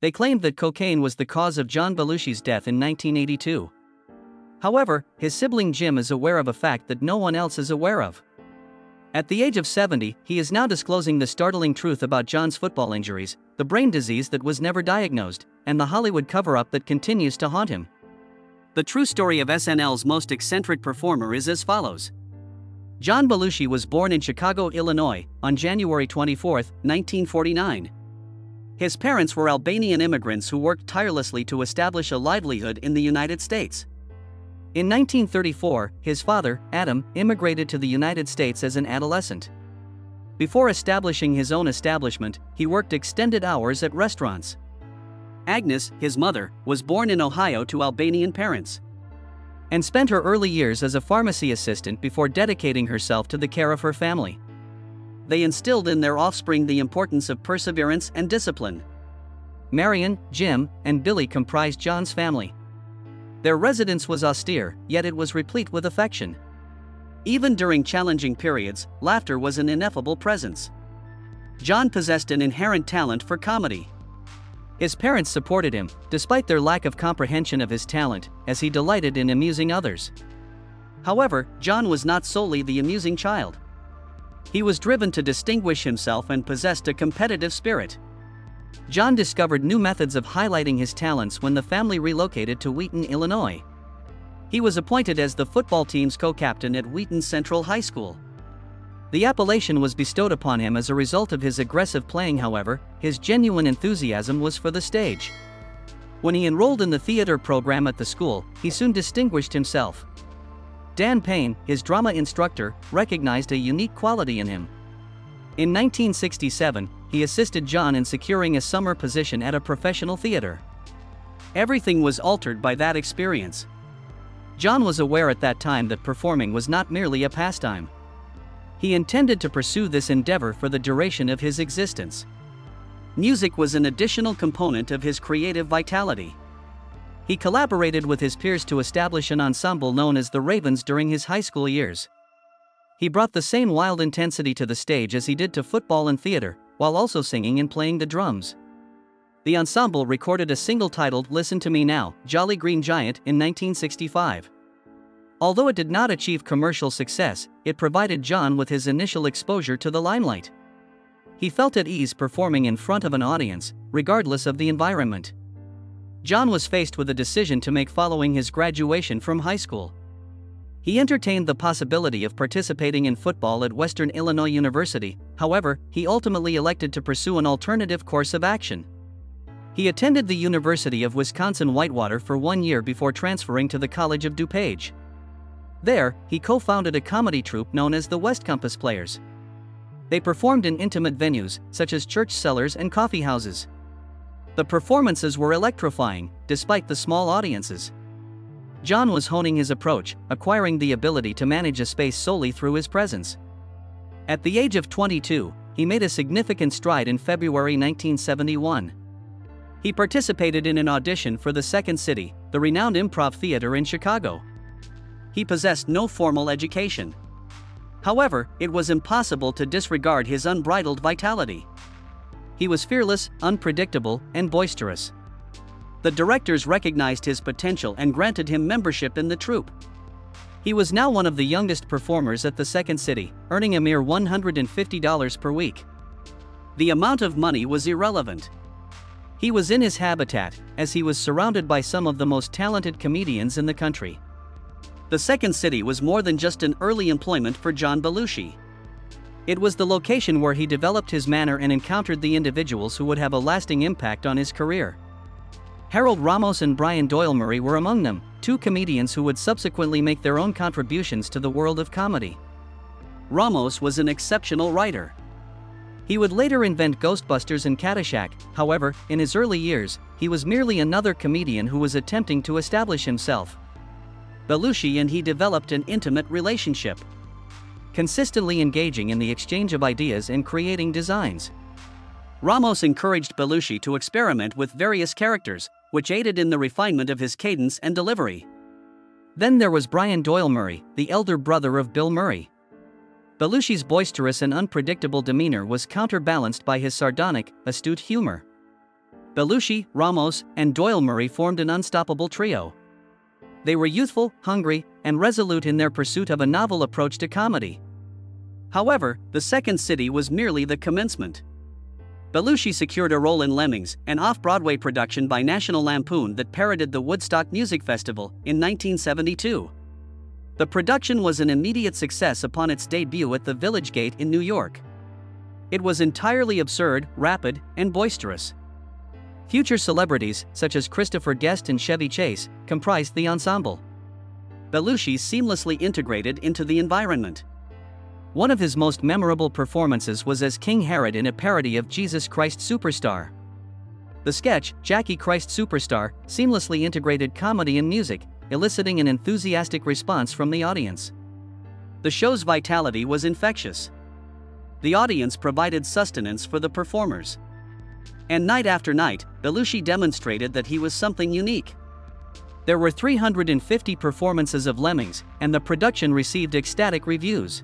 They claimed that cocaine was the cause of John Belushi's death in 1982. However, his sibling Jim is aware of a fact that no one else is aware of. At the age of 70, he is now disclosing the startling truth about John's football injuries, the brain disease that was never diagnosed, and the Hollywood cover-up that continues to haunt him. The true story of SNL's most eccentric performer is as follows. John Belushi was born in Chicago, Illinois, on January 24, 1949. His parents were Albanian immigrants who worked tirelessly to establish a livelihood in the United States. In 1934, his father, Adam, immigrated to the United States as an adolescent. Before establishing his own establishment, he worked extended hours at restaurants. Agnes, his mother, was born in Ohio to Albanian parents and spent her early years as a pharmacy assistant before dedicating herself to the care of her family. They instilled in their offspring the importance of perseverance and discipline. Marion, Jim, and Billy comprised John's family. Their residence was austere, yet it was replete with affection. Even during challenging periods, laughter was an ineffable presence. John possessed an inherent talent for comedy. His parents supported him, despite their lack of comprehension of his talent, as he delighted in amusing others. However, John was not solely the amusing child. He was driven to distinguish himself and possessed a competitive spirit. John discovered new methods of highlighting his talents when the family relocated to Wheaton, Illinois. He was appointed as the football team's co-captain at Wheaton Central High School. The appellation was bestowed upon him as a result of his aggressive playing. However, his genuine enthusiasm was for the stage. When he enrolled in the theater program at the school, he soon distinguished himself. Dan Payne, his drama instructor, recognized a unique quality in him. In 1967, he assisted John in securing a summer position at a professional theater. Everything was altered by that experience. John was aware at that time that performing was not merely a pastime. He intended to pursue this endeavor for the duration of his existence. Music was an additional component of his creative vitality. He collaborated with his peers to establish an ensemble known as the Ravens during his high school years. He brought the same wild intensity to the stage as he did to football and theater, while also singing and playing the drums. The ensemble recorded a single titled "Listen to Me Now, Jolly Green Giant" in 1965. Although it did not achieve commercial success, it provided John with his initial exposure to the limelight. He felt at ease performing in front of an audience, regardless of the environment. John was faced with a decision to make following his graduation from high school. He entertained the possibility of participating in football at Western Illinois University. However, he ultimately elected to pursue an alternative course of action. He attended the University of Wisconsin-Whitewater for 1 year before transferring to the College of DuPage. There, he co-founded a comedy troupe known as the West Compass Players. They performed in intimate venues, such as church cellars and coffee houses. The performances were electrifying, despite the small audiences. John was honing his approach, acquiring the ability to manage a space solely through his presence. At the age of 22, he made a significant stride in February 1971. He participated in an audition for the Second City, the renowned improv theater in Chicago. He possessed no formal education. However, it was impossible to disregard his unbridled vitality. He was fearless, unpredictable, and boisterous. The directors recognized his potential and granted him membership in the troupe. He was now one of the youngest performers at the Second City, earning a mere $150 per week. The amount of money was irrelevant. He was in his habitat, as he was surrounded by some of the most talented comedians in the country. The Second City was more than just an early employment for John Belushi. It was the location where he developed his manner and encountered the individuals who would have a lasting impact on his career. Harold Ramos and Brian Doyle Murray were among them, two comedians who would subsequently make their own contributions to the world of comedy. Ramos was an exceptional writer. He would later invent Ghostbusters and Caddyshack. However, in his early years, he was merely another comedian who was attempting to establish himself. Belushi and he developed an intimate relationship, consistently engaging in the exchange of ideas and creating designs. Ramos encouraged Belushi to experiment with various characters, which aided in the refinement of his cadence and delivery. Then there was Brian Doyle Murray, the elder brother of Bill Murray. Belushi's boisterous and unpredictable demeanor was counterbalanced by his sardonic, astute humor. Belushi, Ramos, and Doyle Murray formed an unstoppable trio. They were youthful, hungry, and resolute in their pursuit of a novel approach to comedy. However, the Second City was merely the commencement. Belushi secured a role in Lemmings, an off-Broadway production by National Lampoon that parodied the Woodstock Music Festival, in 1972. The production was an immediate success upon its debut at the Village Gate in New York. It was entirely absurd, rapid, and boisterous. Future celebrities, such as Christopher Guest and Chevy Chase, comprised the ensemble. Belushi seamlessly integrated into the environment. One of his most memorable performances was as King Herod in a parody of Jesus Christ Superstar. The sketch, Jackie Christ Superstar, seamlessly integrated comedy and music, eliciting an enthusiastic response from the audience. The show's vitality was infectious. The audience provided sustenance for the performers. And night after night, Belushi demonstrated that he was something unique. There were 350 performances of Lemmings, and the production received ecstatic reviews.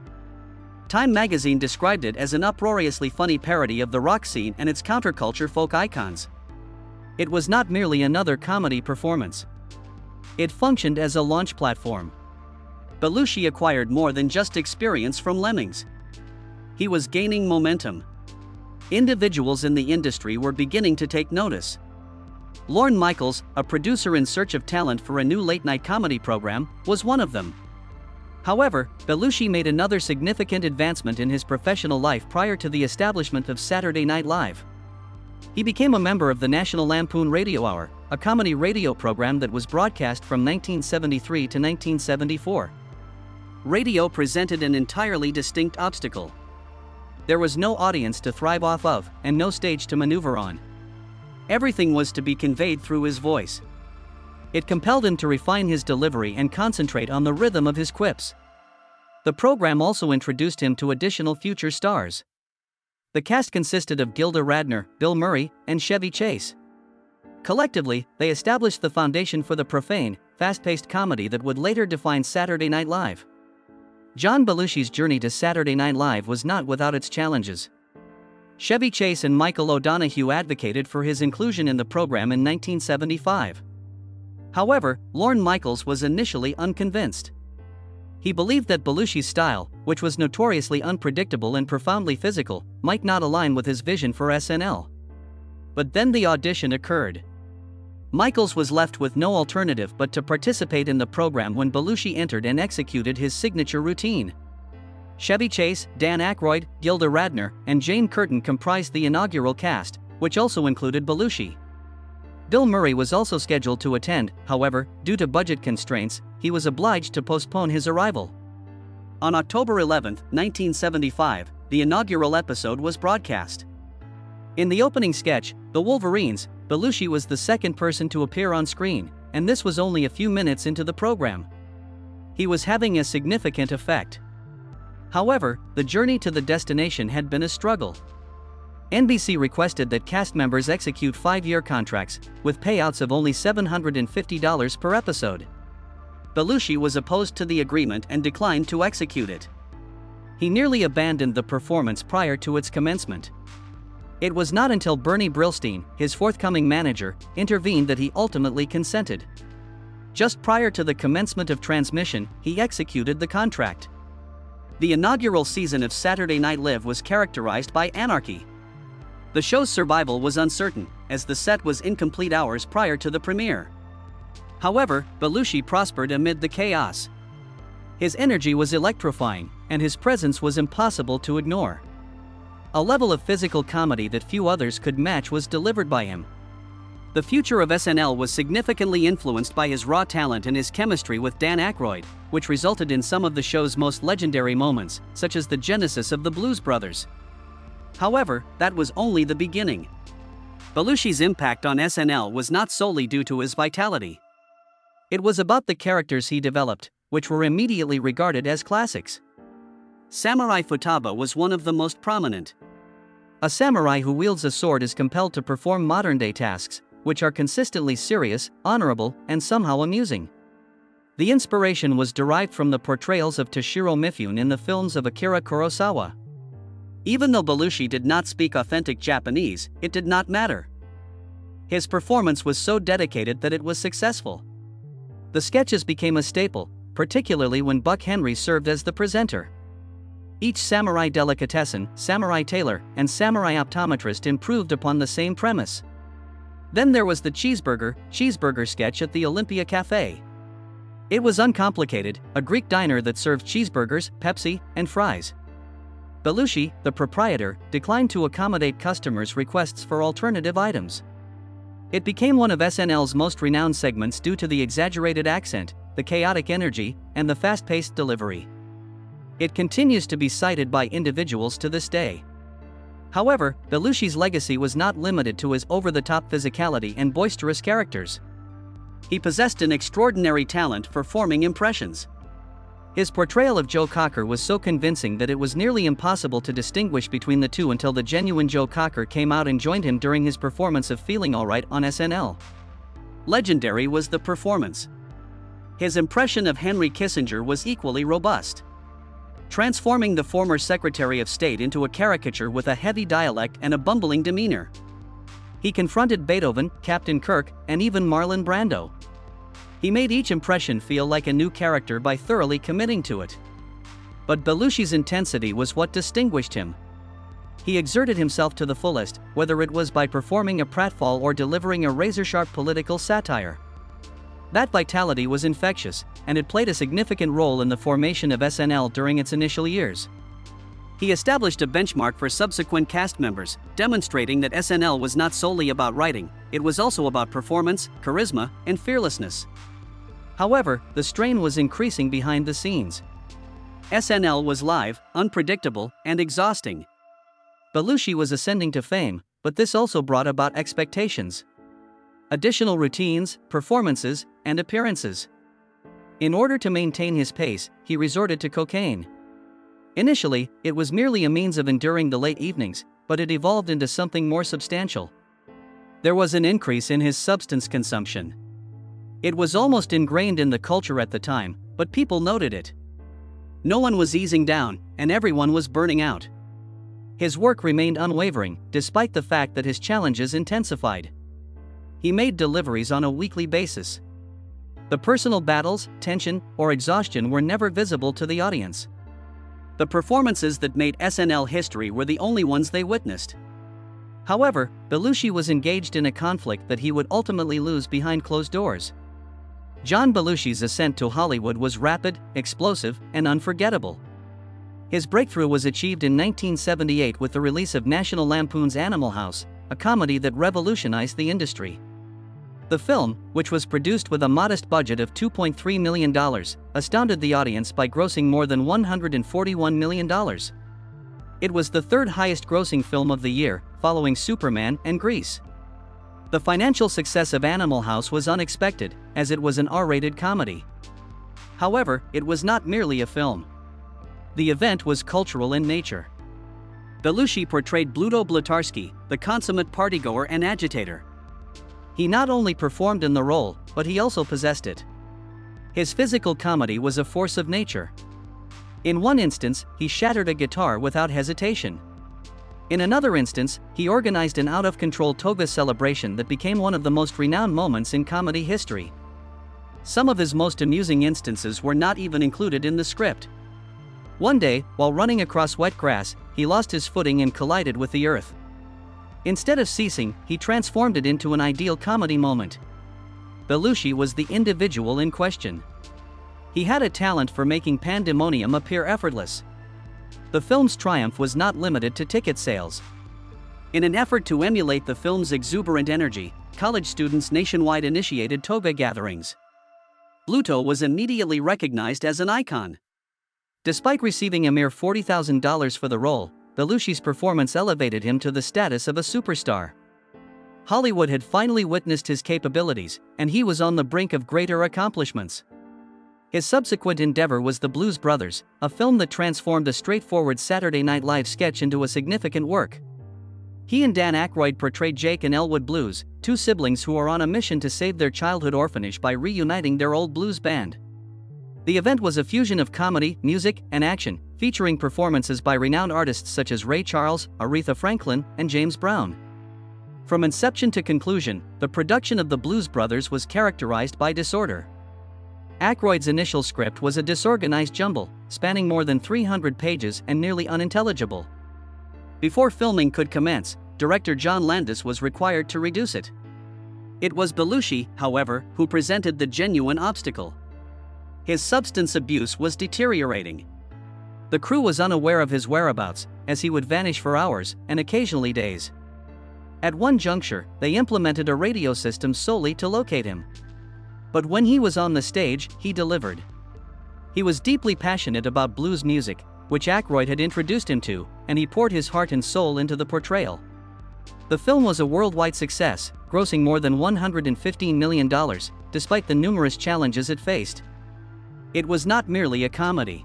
Time magazine described it as an uproariously funny parody of the rock scene and its counterculture folk icons. It was not merely another comedy performance. It functioned as a launch platform. Belushi acquired more than just experience from Lemmings. He was gaining momentum. Individuals in the industry were beginning to take notice. Lorne Michaels, a producer in search of talent for a new late-night comedy program, was one of them. However, Belushi made another significant advancement in his professional life prior to the establishment of Saturday Night Live. He became a member of the National Lampoon Radio Hour, a comedy radio program that was broadcast from 1973 to 1974. Radio presented an entirely distinct obstacle. There was no audience to thrive off of, and no stage to maneuver on. Everything was to be conveyed through his voice. It compelled him to refine his delivery and concentrate on the rhythm of his quips. The program also introduced him to additional future stars. The cast consisted of Gilda Radner, Bill Murray, and Chevy Chase. Collectively, they established the foundation for the profane, fast-paced comedy that would later define Saturday Night Live. John Belushi's journey to Saturday Night Live was not without its challenges. Chevy Chase and Michael O'Donoghue advocated for his inclusion in the program in 1975. However, Lorne Michaels was initially unconvinced. He believed that Belushi's style, which was notoriously unpredictable and profoundly physical, might not align with his vision for SNL. But then the audition occurred. Michaels was left with no alternative but to participate in the program when Belushi entered and executed his signature routine. Chevy Chase, Dan Aykroyd, Gilda Radner, and Jane Curtin comprised the inaugural cast, which also included Belushi. Bill Murray was also scheduled to attend, however, due to budget constraints, he was obliged to postpone his arrival. On October 11, 1975, the inaugural episode was broadcast. In the opening sketch, The Wolverines, Belushi was the second person to appear on screen, and this was only a few minutes into the program. He was having a significant effect. However, the journey to the destination had been a struggle. NBC requested that cast members execute 5-year contracts, with payouts of only $750 per episode. Belushi was opposed to the agreement and declined to execute it. He nearly abandoned the performance prior to its commencement. It was not until Bernie Brillstein, his forthcoming manager, intervened that he ultimately consented. Just prior to the commencement of transmission, he executed the contract. The inaugural season of Saturday Night Live was characterized by anarchy. The show's survival was uncertain, as the set was incomplete hours prior to the premiere. However, Belushi prospered amid the chaos. His energy was electrifying, and his presence was impossible to ignore. A level of physical comedy that few others could match was delivered by him. The future of SNL was significantly influenced by his raw talent and his chemistry with Dan Aykroyd, which resulted in some of the show's most legendary moments, such as the genesis of the Blues Brothers. However, that was only the beginning. Belushi's impact on SNL was not solely due to his vitality. It was about the characters he developed, which were immediately regarded as classics. Samurai Futaba was one of the most prominent. A samurai who wields a sword is compelled to perform modern-day tasks, which are consistently serious, honorable, and somehow amusing. The inspiration was derived from the portrayals of Toshiro Mifune in the films of Akira Kurosawa. Even though Belushi did not speak authentic Japanese, it did not matter. His performance was so dedicated that it was successful. The sketches became a staple, particularly when Buck Henry served as the presenter. Each samurai delicatessen, samurai tailor, and samurai optometrist improved upon the same premise. Then there was the cheeseburger sketch at the Olympia Cafe. It was uncomplicated, a Greek diner that served cheeseburgers, Pepsi, and fries. Belushi, the proprietor, declined to accommodate customers' requests for alternative items. It became one of SNL's most renowned segments due to the exaggerated accent, the chaotic energy, and the fast-paced delivery. It continues to be cited by individuals to this day. However, Belushi's legacy was not limited to his over-the-top physicality and boisterous characters. He possessed an extraordinary talent for forming impressions. His portrayal of Joe Cocker was so convincing that it was nearly impossible to distinguish between the two until the genuine Joe Cocker came out and joined him during his performance of Feeling Alright on SNL. Legendary was the performance. His impression of Henry Kissinger was equally robust, transforming the former Secretary of State into a caricature with a heavy dialect and a bumbling demeanor. He confronted Beethoven, Captain Kirk, and even Marlon Brando. He made each impression feel like a new character by thoroughly committing to it. But Belushi's intensity was what distinguished him. He exerted himself to the fullest, whether it was by performing a pratfall or delivering a razor-sharp political satire. That vitality was infectious, and it played a significant role in the formation of SNL during its initial years. He established a benchmark for subsequent cast members, demonstrating that SNL was not solely about writing, it was also about performance, charisma, and fearlessness. However, the strain was increasing behind the scenes. SNL was live, unpredictable, and exhausting. Belushi was ascending to fame, but this also brought about expectations. Additional routines, performances, and appearances. In order to maintain his pace, he resorted to cocaine. Initially, it was merely a means of enduring the late evenings, but it evolved into something more substantial. There was an increase in his substance consumption. It was almost ingrained in the culture at the time, but people noted it. No one was easing down, and everyone was burning out. His work remained unwavering, despite the fact that his challenges intensified. He made deliveries on a weekly basis. The personal battles, tension, or exhaustion were never visible to the audience. The performances that made SNL history were the only ones they witnessed. However, Belushi was engaged in a conflict that he would ultimately lose behind closed doors. John Belushi's ascent to Hollywood was rapid, explosive, and unforgettable. His breakthrough was achieved in 1978 with the release of National Lampoon's Animal House, a comedy that revolutionized the industry. The film, which was produced with a modest budget of $2.3 million, astounded the audience by grossing more than $141 million. It was the third highest grossing film of the year, following Superman and Grease. The financial success of Animal House was unexpected, as it was an R-rated comedy. However, it was not merely a film. The event was cultural in nature. Belushi portrayed Bluto Blutarsky, the consummate partygoer and agitator. He not only performed in the role, but he also possessed it. His physical comedy was a force of nature. In one instance, he shattered a guitar without hesitation. In another instance, he organized an out-of-control toga celebration that became one of the most renowned moments in comedy history. Some of his most amusing instances were not even included in the script. One day, while running across wet grass, he lost his footing and collided with the earth. Instead of ceasing, he transformed it into an ideal comedy moment. Belushi was the individual in question. He had a talent for making pandemonium appear effortless. The film's triumph was not limited to ticket sales. In an effort to emulate the film's exuberant energy, college students nationwide initiated toga gatherings. Bluto was immediately recognized as an icon. Despite receiving a mere $40,000 for the role, Belushi's performance elevated him to the status of a superstar. Hollywood had finally witnessed his capabilities, and he was on the brink of greater accomplishments. His subsequent endeavor was The Blues Brothers, a film that transformed a straightforward Saturday Night Live sketch into a significant work. He and Dan Aykroyd portrayed Jake and Elwood Blues, two siblings who are on a mission to save their childhood orphanage by reuniting their old blues band. The event was a fusion of comedy, music, and action, featuring performances by renowned artists such as Ray Charles, Aretha Franklin, and James Brown. From inception to conclusion, the production of the Blues Brothers was characterized by disorder. Aykroyd's initial script was a disorganized jumble, spanning more than 300 pages and nearly unintelligible. Before filming could commence, director John Landis was required to reduce it. It was Belushi, however, who presented the genuine obstacle. His substance abuse was deteriorating. The crew was unaware of his whereabouts, as he would vanish for hours, and occasionally days. At one juncture, they implemented a radio system solely to locate him. But when he was on the stage, he delivered. He was deeply passionate about blues music, which Aykroyd had introduced him to, and he poured his heart and soul into the portrayal. The film was a worldwide success, grossing more than $115 million, despite the numerous challenges it faced. It was not merely a comedy.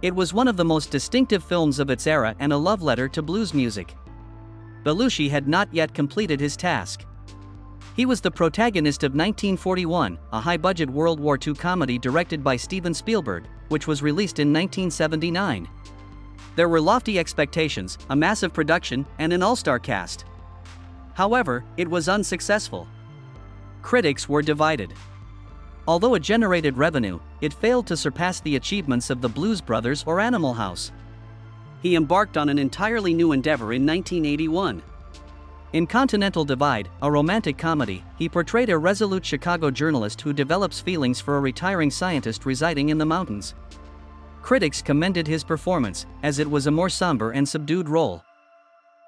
It was one of the most distinctive films of its era and a love letter to blues music. Belushi had not yet completed his task. He was the protagonist of 1941, a high-budget World War II comedy directed by Steven Spielberg, which was released in 1979. There were lofty expectations, a massive production, and an all-star cast. However, it was unsuccessful. Critics were divided. Although it generated revenue, it failed to surpass the achievements of the Blues Brothers or Animal House. He embarked on an entirely new endeavor in 1981. In Continental Divide, a romantic comedy, he portrayed a resolute Chicago journalist who develops feelings for a retiring scientist residing in the mountains. Critics commended his performance, as it was a more somber and subdued role.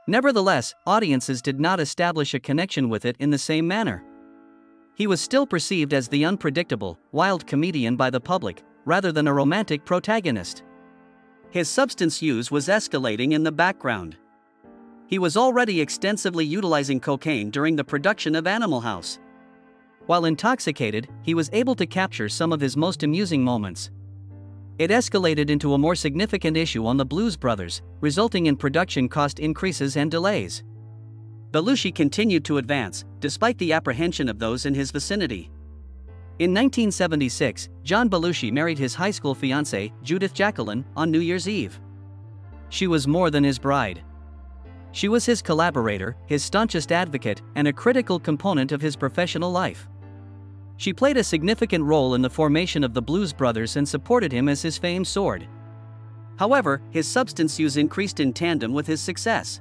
Nevertheless, audiences did not establish a connection with it in the same manner. He was still perceived as the unpredictable, wild comedian by the public, rather than a romantic protagonist. His substance use was escalating in the background. He was already extensively utilizing cocaine during the production of Animal House. While intoxicated, he was able to capture some of his most amusing moments. It escalated into a more significant issue on the Blues Brothers, resulting in production cost increases and delays. Belushi continued to advance, despite the apprehension of those in his vicinity. In 1976, John Belushi married his high school fiancée, Judith Jacqueline, on New Year's Eve. She was more than his bride. She was his collaborator, his staunchest advocate, and a critical component of his professional life. She played a significant role in the formation of the Blues Brothers and supported him as his fame soared. However, his substance use increased in tandem with his success.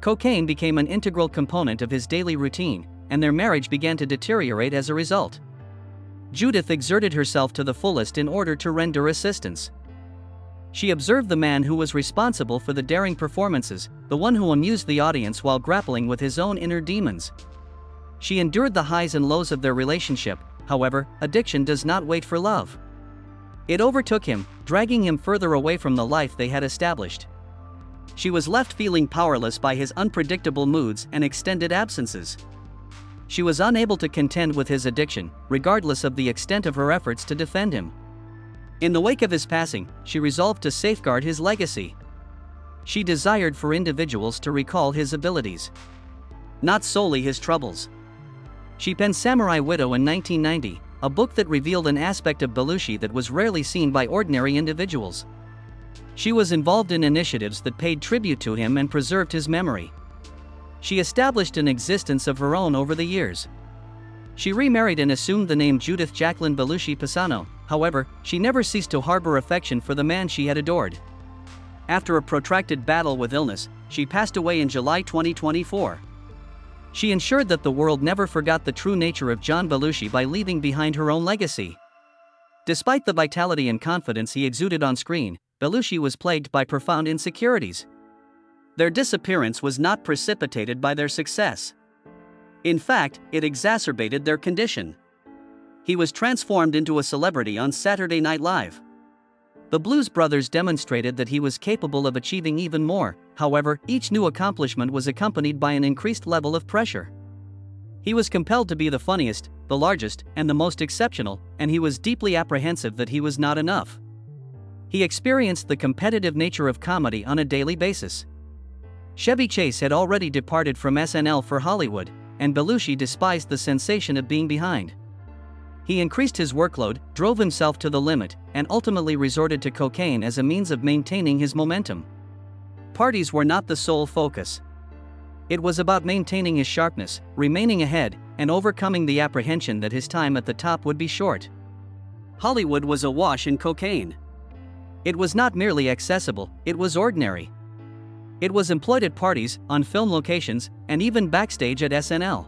Cocaine became an integral component of his daily routine, and their marriage began to deteriorate as a result. Judith exerted herself to the fullest in order to render assistance. She observed the man who was responsible for the daring performances, the one who amused the audience while grappling with his own inner demons. She endured the highs and lows of their relationship. However, addiction does not wait for love. It overtook him, dragging him further away from the life they had established. She was left feeling powerless by his unpredictable moods and extended absences. She was unable to contend with his addiction, regardless of the extent of her efforts to defend him. In the wake of his passing, she resolved to safeguard his legacy. She desired for individuals to recall his abilities, not solely his troubles. She penned Samurai Widow in 1990, a book that revealed an aspect of Belushi that was rarely seen by ordinary individuals. She was involved in initiatives that paid tribute to him and preserved his memory. She established an existence of her own over the years. She remarried and assumed the name Judith Jacqueline Belushi Pisano. However, she never ceased to harbor affection for the man she had adored. After a protracted battle with illness, she passed away in July 2024. She ensured that the world never forgot the true nature of John Belushi by leaving behind her own legacy. Despite the vitality and confidence he exuded on screen, Belushi was plagued by profound insecurities. Their disappearance was not precipitated by their success. In fact, it exacerbated their condition. He was transformed into a celebrity on Saturday Night Live. The Blues Brothers demonstrated that he was capable of achieving even more. However, each new accomplishment was accompanied by an increased level of pressure. He was compelled to be the funniest, the largest, and the most exceptional, and he was deeply apprehensive that he was not enough. He experienced the competitive nature of comedy on a daily basis. Chevy Chase had already departed from SNL for Hollywood, and Belushi despised the sensation of being behind. He increased his workload, drove himself to the limit, and ultimately resorted to cocaine as a means of maintaining his momentum. Parties were not the sole focus. It was about maintaining his sharpness, remaining ahead, and overcoming the apprehension that his time at the top would be short. Hollywood was awash in cocaine. It was not merely accessible, it was ordinary. It was employed at parties, on film locations, and even backstage at SNL.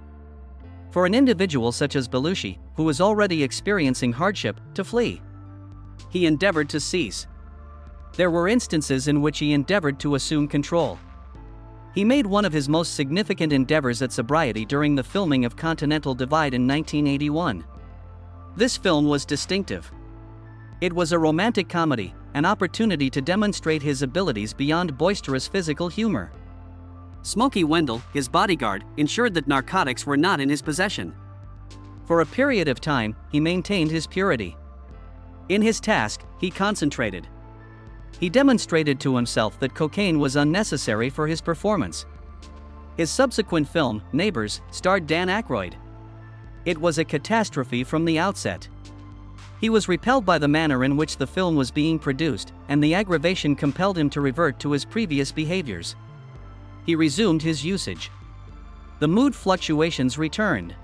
For an individual such as Belushi, who was already experiencing hardship, to flee, he endeavored to cease. There were instances in which he endeavored to assume control. He made one of his most significant endeavors at sobriety during the filming of Continental Divide in 1981. This film was distinctive. It was a romantic comedy, an opportunity to demonstrate his abilities beyond boisterous physical humor. Smokey Wendell, his bodyguard, ensured that narcotics were not in his possession. For a period of time, he maintained his purity. In his task, he concentrated. He demonstrated to himself that cocaine was unnecessary for his performance. His subsequent film, Neighbors, starred Dan Aykroyd. It was a catastrophe from the outset. He was repelled by the manner in which the film was being produced, and the aggravation compelled him to revert to his previous behaviors. He resumed his usage. The mood fluctuations returned.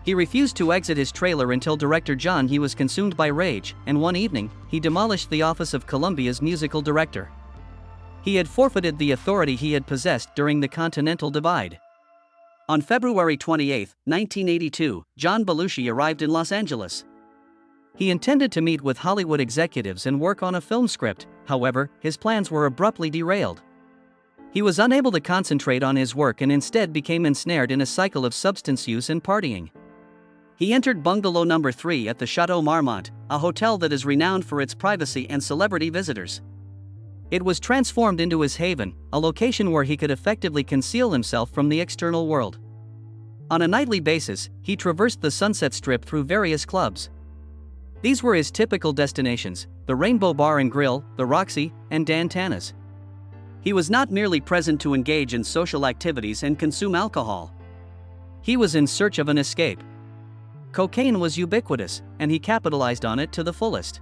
He refused to exit his trailer until director John he was consumed by rage, and one evening, he demolished the office of Columbia's musical director. He had forfeited the authority he had possessed during the Continental Divide. On February 28, 1982, John Belushi arrived in Los Angeles. He intended to meet with Hollywood executives and work on a film script, however, his plans were abruptly derailed. He was unable to concentrate on his work and instead became ensnared in a cycle of substance use and partying. He entered Bungalow Number 3 at the Chateau Marmont, a hotel that is renowned for its privacy and celebrity visitors. It was transformed into his haven, a location where he could effectively conceal himself from the external world. On a nightly basis, he traversed the Sunset Strip through various clubs. These were his typical destinations: the Rainbow Bar and Grill, the Roxy, and Dan Tana's. He was not merely present to engage in social activities and consume alcohol. He was in search of an escape. Cocaine was ubiquitous, and he capitalized on it to the fullest.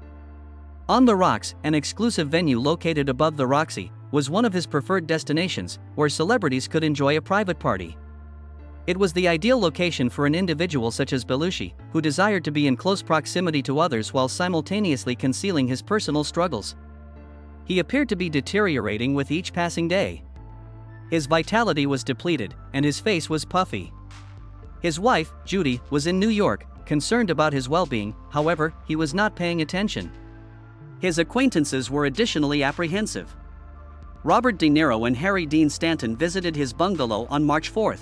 On the Rocks, an exclusive venue located above the Roxy, was one of his preferred destinations, where celebrities could enjoy a private party. It was the ideal location for an individual such as Belushi, who desired to be in close proximity to others while simultaneously concealing his personal struggles. He appeared to be deteriorating with each passing day. His vitality was depleted, and his face was puffy. His wife, Judy, was in New York, concerned about his well-being. However, he was not paying attention. His acquaintances were additionally apprehensive. Robert De Niro and Harry Dean Stanton visited his bungalow on March 4.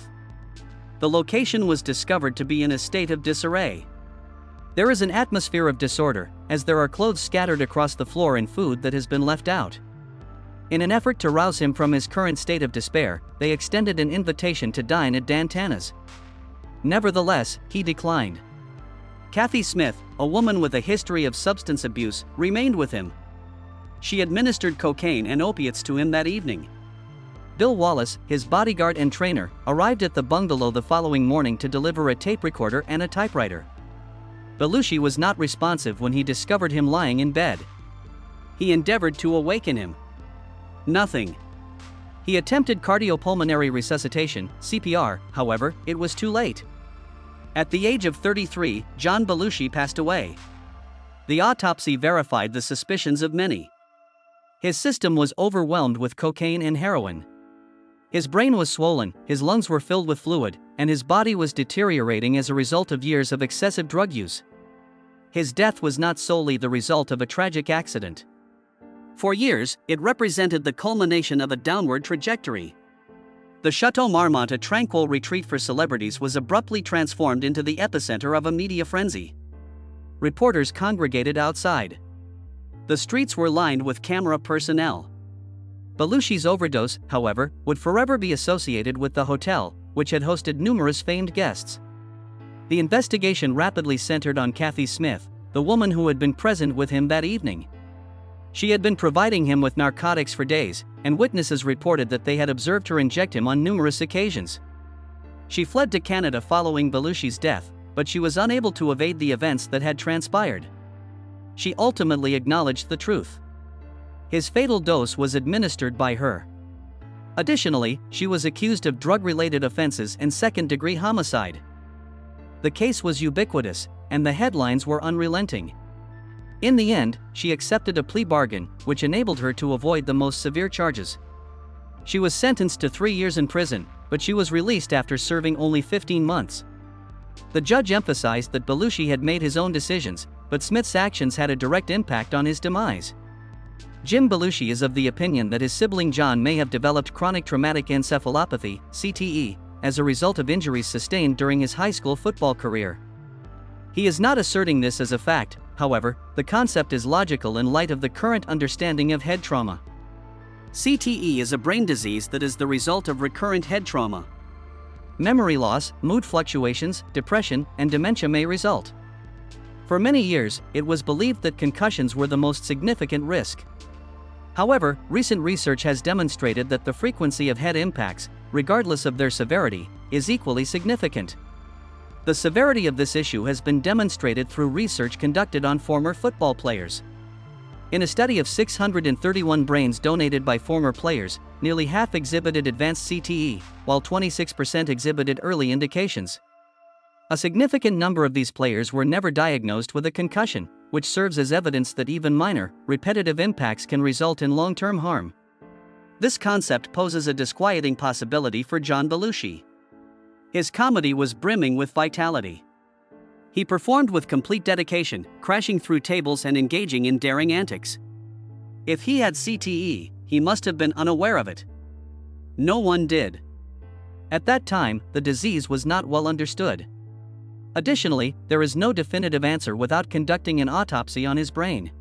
The location was discovered to be in a state of disarray. There is an atmosphere of disorder, as there are clothes scattered across the floor and food that has been left out. In an effort to rouse him from his current state of despair, they extended an invitation to dine at Dan Tana's. Nevertheless, he declined. Kathy Smith, a woman with a history of substance abuse, remained with him. She administered cocaine and opiates to him that evening. Bill Wallace, his bodyguard and trainer, arrived at the bungalow the following morning to deliver a tape recorder and a typewriter. Belushi was not responsive when he discovered him lying in bed. He endeavored to awaken him. Nothing. He attempted cardiopulmonary resuscitation, CPR, however, it was too late. At the age of 33, John Belushi passed away. The autopsy verified the suspicions of many. His system was overwhelmed with cocaine and heroin. His brain was swollen, his lungs were filled with fluid, and his body was deteriorating as a result of years of excessive drug use. His death was not solely the result of a tragic accident. For years, it represented the culmination of a downward trajectory. The Chateau Marmont, a tranquil retreat for celebrities, was abruptly transformed into the epicenter of a media frenzy. Reporters congregated outside. The streets were lined with camera personnel. Belushi's overdose, however, would forever be associated with the hotel, which had hosted numerous famed guests. The investigation rapidly centered on Kathy Smith, the woman who had been present with him that evening. She had been providing him with narcotics for days, and witnesses reported that they had observed her inject him on numerous occasions. She fled to Canada following Belushi's death, but she was unable to evade the events that had transpired. She ultimately acknowledged the truth. His fatal dose was administered by her. Additionally, she was accused of drug-related offenses and second-degree homicide. The case was ubiquitous, and the headlines were unrelenting. In the end, she accepted a plea bargain, which enabled her to avoid the most severe charges. She was sentenced to 3 years in prison, but she was released after serving only 15 months. The judge emphasized that Belushi had made his own decisions, but Smith's actions had a direct impact on his demise. Jim Belushi is of the opinion that his sibling John may have developed chronic traumatic encephalopathy, CTE, as a result of injuries sustained during his high school football career. He is not asserting this as a fact, however, the concept is logical in light of the current understanding of head trauma. CTE is a brain disease that is the result of recurrent head trauma. Memory loss, mood fluctuations, depression, and dementia may result. For many years, it was believed that concussions were the most significant risk. However, recent research has demonstrated that the frequency of head impacts, regardless of their severity, is equally significant. The severity of this issue has been demonstrated through research conducted on former football players. In a study of 631 brains donated by former players, nearly half exhibited advanced CTE, while 26% exhibited early indications. A significant number of these players were never diagnosed with a concussion, which serves as evidence that even minor, repetitive impacts can result in long-term harm. This concept poses a disquieting possibility for John Belushi. His comedy was brimming with vitality. He performed with complete dedication, crashing through tables and engaging in daring antics. If he had CTE, he must have been unaware of it. No one did. At that time, the disease was not well understood. Additionally, there is no definitive answer without conducting an autopsy on his brain.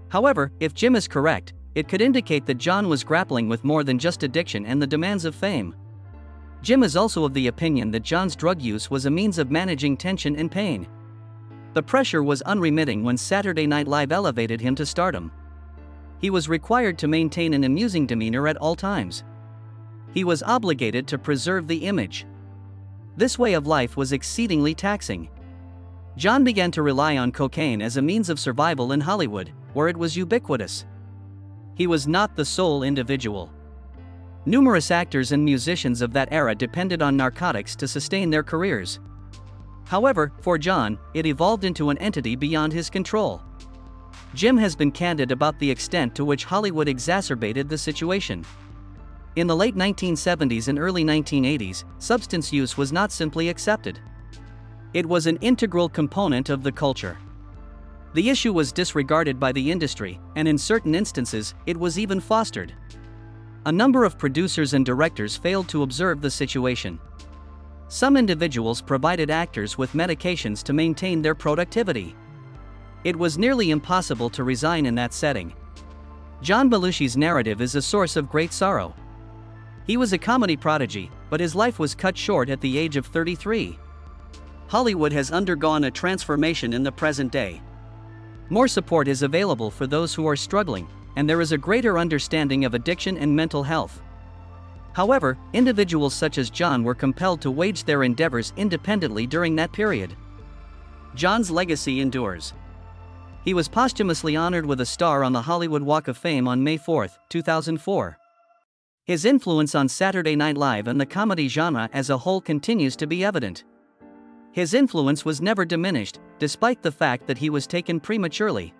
However, if Jim is correct, it could indicate that John was grappling with more than just addiction and the demands of fame. Jim is also of the opinion that John's drug use was a means of managing tension and pain. The pressure was unremitting when Saturday Night Live elevated him to stardom. He was required to maintain an amusing demeanor at all times. He was obligated to preserve the image. This way of life was exceedingly taxing. John began to rely on cocaine as a means of survival in Hollywood, where it was ubiquitous. He was not the sole individual. Numerous actors and musicians of that era depended on narcotics to sustain their careers. However, for John, it evolved into an entity beyond his control. Jim has been candid about the extent to which Hollywood exacerbated the situation. In the late 1970s and early 1980s, substance use was not simply accepted. It was an integral component of the culture. The issue was disregarded by the industry, and in certain instances, it was even fostered. A number of producers and directors failed to observe the situation. Some individuals provided actors with medications to maintain their productivity. It was nearly impossible to resign in that setting. John Belushi's narrative is a source of great sorrow. He was a comedy prodigy, but his life was cut short at the age of 33. Hollywood has undergone a transformation in the present day. More support is available for those who are struggling, and there is a greater understanding of addiction and mental health. However, individuals such as John were compelled to wage their endeavors independently during that period. John's legacy endures. He was posthumously honored with a star on the Hollywood Walk of Fame on May 4, 2004. His influence on Saturday Night Live and the comedy genre as a whole continues to be evident. His influence was never diminished, despite the fact that he was taken prematurely.